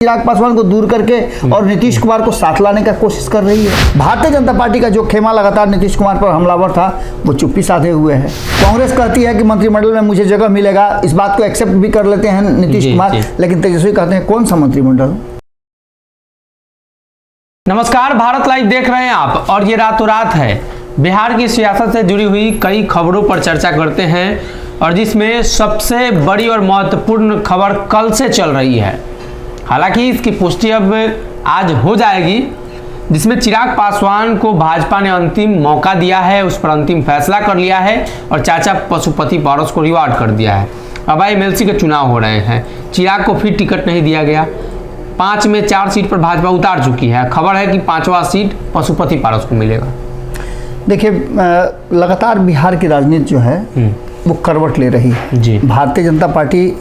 चिराग पासवान को दूर करके और नीतीश कुमार को साथ लाने का कोशिश कर रही है। भारतीय जनता पार्टी का जो खेमा लगातार नीतीश कुमार पर हमलावर था वो चुप्पी साधे हुए है। कांग्रेस कहती है कि मंत्रिमंडल में मुझे जगह मिलेगा, इस बात को एक्सेप्ट भी कर लेते हैं नीतीश कुमार, लेकिन तेजस्वी कहते हैं कौन सा मंत्रिमंडल। नमस्कार, भारत लाइव देख रहे हैं आप और ये रातों रात है। बिहार की सियासत से जुड़ी हुई कई खबरों पर चर्चा करते हैं और जिसमें सबसे बड़ी और महत्वपूर्ण खबर कल से चल रही है। हालांकि इसकी पुष्टि अब आज हो जाएगी, जिसमें चिराग पासवान को भाजपा ने अंतिम मौका दिया है, उस पर अंतिम फैसला कर लिया है और चाचा पशुपति पारस को रिवार्ड कर दिया है। अब एमएलसी के चुनाव हो रहे हैं, चिराग को फिर टिकट नहीं दिया गया। 5 में 4 सीट पर भाजपा उतार चुकी है। खबर है कि 5वां सीट पशुपति पारस को मिलेगा। देखिए, लगातार बिहार की राजनीति जो है वो करवट ले रही है जी। भारतीय जनता पार्टी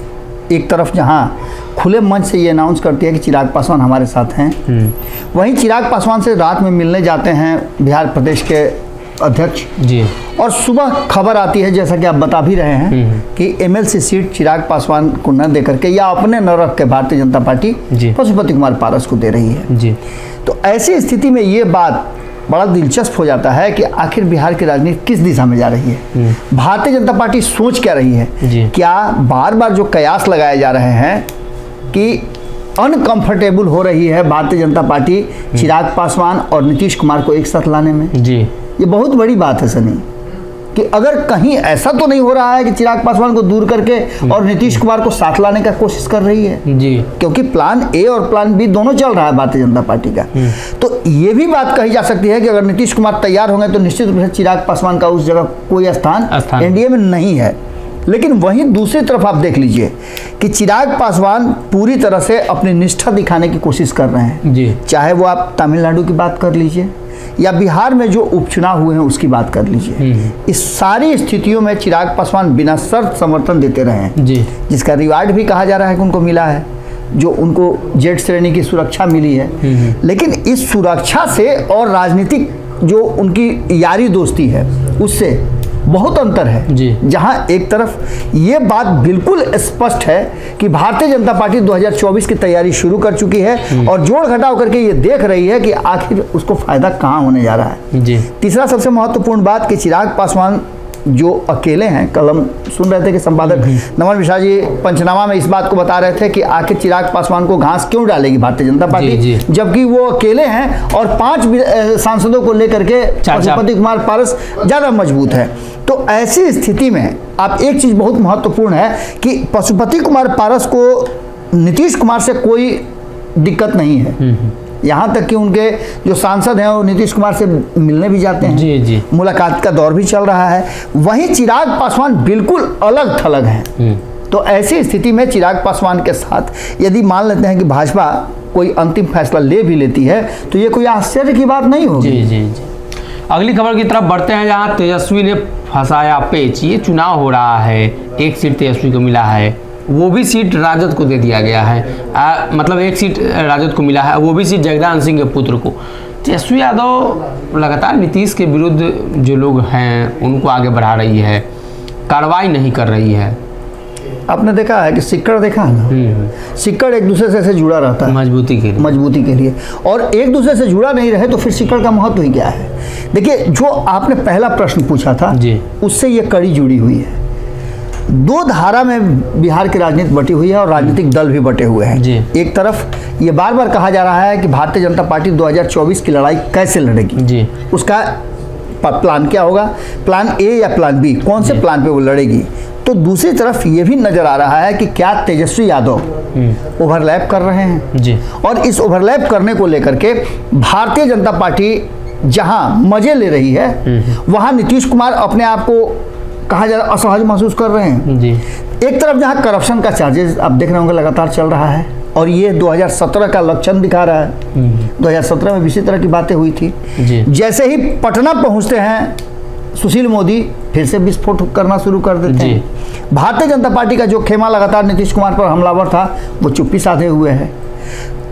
एक तरफ जहां खुले मंच से ये अनाउंस करती है कि चिराग पासवान हमारे साथ हैं, वहीं चिराग पासवान से रात में मिलने जाते हैं बिहार प्रदेश के अध्यक्ष जी, और सुबह खबर आती है, जैसा कि आप बता भी रहे हैं, कि एमएलसी सीट चिराग पासवान को न दे करके या अपने न रख के भारतीय जनता पार्टी पशुपति कुमार पारस को दे रही है जी। तो ऐसी स्थिति में ये बात बड़ा दिलचस्प हो जाता है कि आखिर बिहार की राजनीति किस दिशा में जा रही है, भारतीय जनता पार्टी सोच क्या रही है। क्या बार बार जो कयास लगाए जा रहे हैं कि अनकंफर्टेबल हो रही है भारतीय जनता पार्टी चिराग पासवान और नीतीश कुमार को एक साथ लाने में जी, ये बहुत बड़ी बात है सनी, कि अगर कहीं ऐसा तो नहीं हो रहा है कि चिराग पासवान को दूर करके और नीतीश कुमार को साथ लाने का कोशिश कर रही है जी, क्योंकि प्लान ए और प्लान बी दोनों चल रहा है भारतीय जनता पार्टी का। तो ये भी बात कही जा सकती है कि अगर नीतीश कुमार तैयार होंगे तो निश्चित रूप से चिराग पासवान का उस जगह कोई स्थान एनडीए में नहीं है। लेकिन वहीं दूसरी तरफ आप देख लीजिए कि चिराग पासवान पूरी तरह से अपनी निष्ठा दिखाने की कोशिश कर रहे हैं जी। चाहे वो आप तमिलनाडु की बात कर लीजिए या बिहार में जो उपचुनाव हुए हैं उसकी बात कर लीजिए, इस सारी स्थितियों में चिराग पासवान बिना शर्त समर्थन देते रहे हैं जी, जिसका रिवार्ड भी कहा जा रहा है कि उनको मिला है, जो उनको जेड श्रेणी की सुरक्षा मिली है। लेकिन इस सुरक्षा से और राजनीतिक जो उनकी यारी दोस्ती है उससे बहुत अंतर है जी। जहां एक तरफ ये बात बिल्कुल स्पष्ट है कि भारतीय जनता पार्टी 2024 की तैयारी शुरू कर चुकी है और जोड़ घटाव करके ये देख रही है कि आखिर उसको फायदा कहां होने जा रहा है जी। तीसरा सबसे महत्वपूर्ण बात कि चिराग पासवान जो अकेले हैं, कल हम सुन रहे थे कि संपादक नमन मिश्रा जी पंचनामा में इस बात को बता रहे थे कि आखिर चिराग पासवान को घास क्यों डालेगी भारतीय जनता पार्टी, जबकि वो अकेले हैं और 5 सांसदों को लेकर के पशुपति कुमार पारस ज्यादा मजबूत है। तो ऐसी स्थिति में आप एक चीज बहुत महत्वपूर्ण है कि पशुपति कुमार पारस को नीतीश कुमार से कोई दिक्कत नहीं है, यहाँ तक कि उनके जो सांसद हैं वो नीतीश कुमार से मिलने भी जाते हैं जी जी। मुलाकात का दौर भी चल रहा है। वहीं चिराग पासवान बिल्कुल अलग थलग हैं। तो ऐसी स्थिति में चिराग पासवान के साथ यदि मान लेते हैं कि भाजपा कोई अंतिम फैसला ले भी लेती है तो ये कोई आश्चर्य की बात नहीं होगी जी जी जी। अगली खबर की तरफ बढ़ते हैं, जहाँ तेजस्वी ने फंसाया पेच। ये चुनाव हो रहा है, एक सीट तेजस्वी को मिला है, वो भी सीट राजद को दे दिया गया है। मतलब एक सीट राजद को मिला है, वो भी सीट जगदान सिंह के पुत्र को। तेजस्वी यादव लगातार नीतीश के विरुद्ध जो लोग हैं उनको आगे बढ़ा रही है, कार्रवाई नहीं कर रही है। आपने देखा है कि सिक्कड़ देखा है ना, सिक्कड़ एक दूसरे से जुड़ा रहता है मजबूती के लिए, और एक दूसरे से जुड़ा नहीं रहे तो फिर सिक्कड़ का महत्व ही क्या है। देखिए, जो आपने पहला प्रश्न पूछा था जी, उससे ये कड़ी जुड़ी हुई है। 2 धारा में बिहार की राजनीति बटी हुई है और राजनीतिक दल भी बटे हुए हैं जी। एक तरफ ये बार बार कहा जा रहा है कि भारतीय जनता पार्टी 2024 की लड़ाई कैसे लड़ेगी जी, उसका प्लान क्या होगा, प्लान ए या प्लान बी, कौन से प्लान पे वो लड़ेगी। तो दूसरी तरफ ये भी नजर आ रहा है कि क्या तेजस्वी यादव ओवरलैप कर रहे हैं जी, और इस ओवरलैप करने को लेकर के भारतीय जनता पार्टी जहां मजे ले रही है वहां नीतीश कुमार अपने आप को कहा जा रहा है असहज महसूस कर रहे हैं जी। एक तरफ जहां करप्शन का चार्जेस आप देख रहे होंगे लगातार चल रहा है और ये 2017 का लक्षण दिखा रहा है। 2017 में इसी तरह की बातें हुई थी जी। जैसे ही पटना पहुंचते हैं सुशील मोदी फिर से विस्फोट करना शुरू कर देते हैं। भारतीय जनता पार्टी का जो खेमा लगातार नीतीश कुमार पर हमलावर था वो चुप्पी साधे हुए है।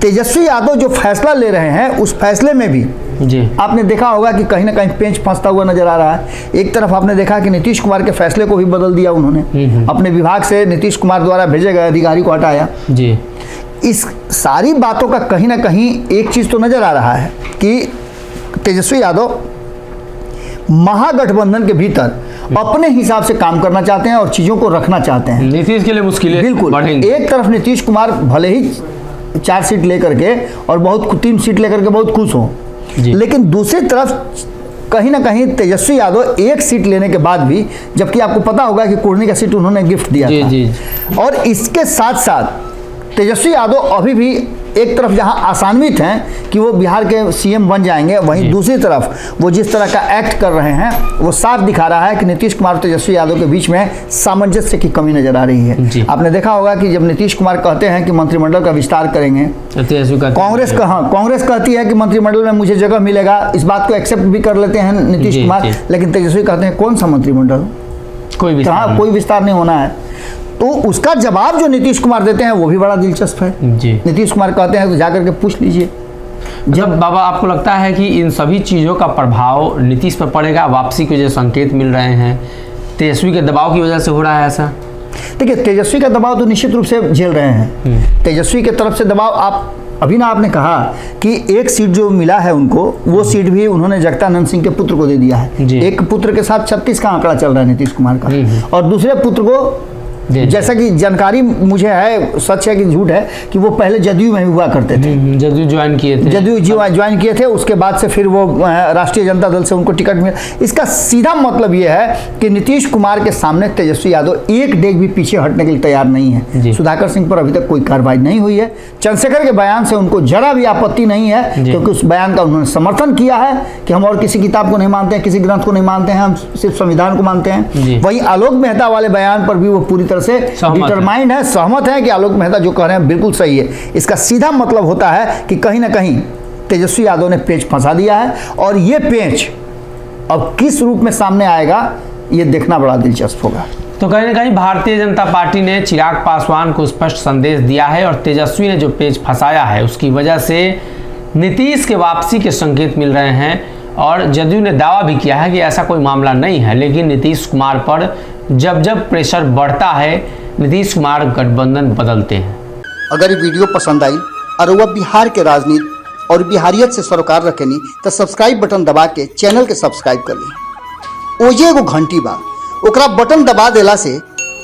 तेजस्वी यादव जो फैसला ले रहे हैं उस फैसले में भी जी आपने देखा होगा कि कहीं ना कहीं पेंच फंसता हुआ नजर आ रहा है। एक तरफ आपने देखा कि नीतीश कुमार के फैसले को भी बदल दिया उन्होंने, अपने विभाग से नीतीश कुमार द्वारा भेजे गए अधिकारी को हटाया जी। इस सारी बातों का कहीं ना कहीं एक चीज़ तो नज़र आ रहा है कि तेजस्वी यादव महागठबंधन के भीतर अपने हिसाब से काम करना चाहते हैं और चीज़ों को रखना चाहते हैं। नीतीश के लिए मुश्किलें बिल्कुल बढ़ेंगी। एक तरफ नीतीश कुमार भले ही 4 सीट लेकर के और 3 सीट लेकर के बहुत खुश हों, लेकिन दूसरी तरफ कहीं ना कहीं तेजस्वी यादव 1 सीट लेने के बाद भी, जबकि आपको पता होगा कि कुर्नी का सीट उन्होंने गिफ्ट दिया था, और इसके साथ साथ तेजस्वी यादव अभी भी एक तरफ जहां आशान्वित हैं कि वो बिहार के सीएम बन जाएंगे, वहीं दूसरी तरफ वो जिस तरह का एक्ट कर रहे हैं वो साफ दिखा रहा है कि नीतीश कुमार और तेजस्वी यादव के बीच में सामंजस्य की कमी नजर आ रही है। आपने देखा होगा कि जब नीतीश कुमार कहते हैं कि मंत्रिमंडल का विस्तार करेंगे, कांग्रेस कहती है कि मंत्रिमंडल में मुझे जगह मिलेगा, इस बात को एक्सेप्ट भी कर लेते हैं नीतीश कुमार, लेकिन तेजस्वी कहते हैं कौन सा मंत्रिमंडल, कोई विस्तार नहीं होना है। तो उसका जवाब जो नीतीश कुमार देते हैं वो भी बड़ा दिलचस्प है। नीतीश कुमार कहते हैं तो जाकर के पूछ लीजिए। जब बाबा आपको लगता है कि इन सभी चीज़ों का प्रभाव नीतीश पर पड़ेगा, वापसी के जो संकेत मिल रहे हैं तेजस्वी के दबाव की वजह से हो रहा है ऐसा? देखिए, तेजस्वी का दबाव तो निश्चित रूप से झेल रहे हैं। तेजस्वी के तरफ से दबाव, आप अभी ना आपने कहा कि 1 सीट जो मिला है उनको, वो सीट भी उन्होंने जगदानंद सिंह के पुत्र को दे दिया है। एक पुत्र के साथ 36 का आंकड़ा चल रहा है नीतीश कुमार का, और दूसरे पुत्र को, जैसा कि जानकारी मुझे है, सच है कि झूठ है, कि वो पहले जदयू में हुआ करते थे, जदयू ज्वाइन किए थे, उसके बाद से फिर वो राष्ट्रीय जनता दल से उनको टिकट मिला। इसका सीधा मतलब ये है कि नीतीश कुमार के सामने तेजस्वी यादव एक डेग भी पीछे हटने के लिए तैयार नहीं है। सुधाकर सिंह पर अभी तक कोई कार्रवाई नहीं हुई है। चंद्रशेखर के बयान से उनको जरा भी आपत्ति नहीं है, क्योंकि उस बयान का उन्होंने समर्थन किया है कि हम और किसी किताब को नहीं मानते हैं, किसी ग्रंथ को नहीं मानते हैं, हम सिर्फ संविधान को मानते हैं। वहीं आलोक मेहता वाले बयान पर भी वो पूरी से डिटरमाइंड है, सहमत है कि आलोक मेहता जो कह रहे हैं बिल्कुल सही है। इसका सीधा मतलब होता है कि कहीं ना कहीं तेजस्वी यादव ने पेंच फंसा दिया है, और ये पेंच अब किस रूप में सामने आएगा ये देखना बड़ा दिलचस्प होगा। तो कहीं ना कहीं भारतीय जनता पार्टी ने चिराग पासवान को स्पष्ट संदेश दिया है, और तेजस्वी ने जो पेंच फंसाया है उसकी वजह से नीतीश के वापसी के संकेत मिल रहे हैं। और जदयू ने दावा भी किया है कि ऐसा कोई मामला नहीं है, लेकिन नीतीश कुमार पर जब जब प्रेशर बढ़ता है नीतीश कुमार गठबंधन बदलते हैं। अगर ये वीडियो पसंद आई और वह बिहार के राजनीति और बिहारियत से सरोकार रखेनी तो सब्सक्राइब बटन दबा के चैनल के सब्सक्राइब कर ली। ओजे एगो घंटी बा, ओकरा बटन दबा देला से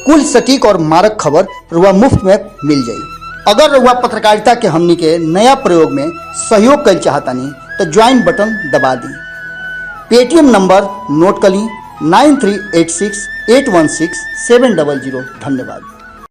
कुल सटीक और मारक खबर रुआ मुफ्त में मिल जाई। अगर रुआ पत्रकारिता के हमनी के नया प्रयोग में सहयोग कर चाहतानी तो ज्वाइन बटन दबा दी। पेटीएम नंबर नोट कर ली 9386816700। धन्यवाद।